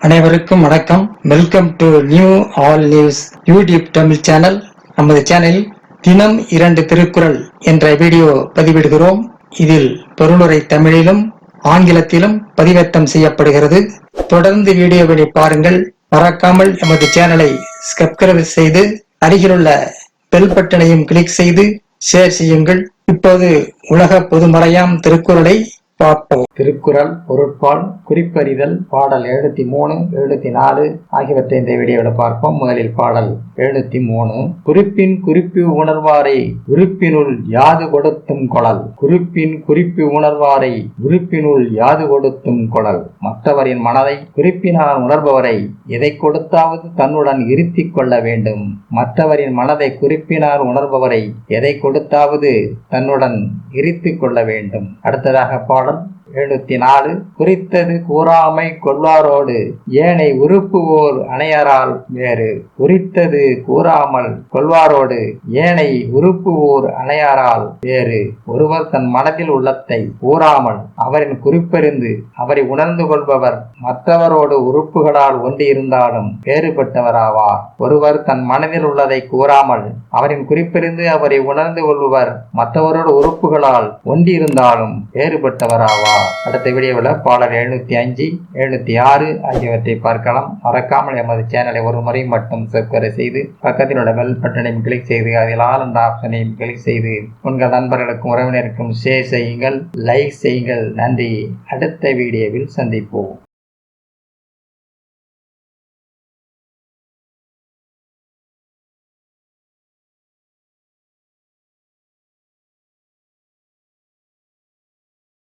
அனைவருக்கும் வணக்கம். Welcome to new all news YouTube Tamil channel. நமது சேனலில் தினம் 2 திருக்குறள் என்ற வீடியோ பதிவிடுகிறோம். இதில் பொருளுரை தமிழிலும் ஆங்கிலத்திலும் பதிவேற்றம் செய்யப்படுகிறது. தொடர்ந்து வீடியோவை பாருங்கள். மறக்காமல் எமது சேனலை சப்ஸ்கிரைப் செய்து அருகிலுள்ள பெல் பட்டனையும் கிளிக் செய்து ஷேர் செய்யுங்கள். இப்போது உலக பொதுமறையாம் திருக்குறளை பார்ப்போம். திருக்குறள் பொருட்பால் குறிப்பறிதல் பாடல் 73, 74 ஆகியவற்றை இந்த வீடியோவில் பார்ப்போம். முதலில் பாடல் 73. குறிப்பின் குறிப்பு உணர்வாரை உறுப்பினுள் யாது கொடுத்தும் கொளல். குறிப்பின் குறிப்பு உணர்வாரை உறுப்பினுள் யாது கொடுத்தும் கொளல். மற்றவரின் மனதை குறிப்பினால் உணர்பவரை எதை கொடுத்தாவது தன்னுடன் இருத்திக் கொள்ள வேண்டும். மற்றவரின் மனதை குறிப்பினால் உணர்பவரை எதை கொடுத்தாவது தன்னுடன் இருத்திக் கொள்ள வேண்டும். அடுத்ததாக பாடல் 74. குறித்தது கூறாமை கொள்வாரோடு ஏனை உறுப்புவோர் அணையரால் வேறு. குறித்தது கூறாமல் கொள்வாரோடு ஏனை உறுப்புவோர் அணையரால் வேறு. ஒருவர் தன் மனதில் உள்ளத்தை கூறாமல் அவரின் குறிப்பறிந்து அவரை உணர்ந்து கொள்பவர் மற்றவரோடு உறுப்புகளால் ஒன்றியிருந்தாலும் வேறுபட்டவராவார். ஒருவர் தன் மனதில் உள்ளதை கூறாமல் அவரின் குறிப்பறிந்து அவரை உணர்ந்து கொள்பவர் மற்றவரோடு உறுப்புகளால் ஒன்றியிருந்தாலும் வேறுபட்டவராவார். அடுத்த வீடியோவில் பாடல் 705, 706 ஆகியவற்றை பார்க்கலாம். மறக்காமல் எமது சேனலை ஒரு முறை மட்டும் சப்ஸ்கிரைப் செய்து பக்கத்தில் உள்ள பெல் பட்டனையும் கிளிக் செய்து அதில் ஆல் என்ற ஆப்ஷனையும் கிளிக் செய்து உங்கள் நண்பர்களுக்கும் உறவினருக்கும் ஷேர் செய்யுங்கள், லைக் செய்யுங்கள். நன்றி. அடுத்த வீடியோவில் சந்திப்போம்.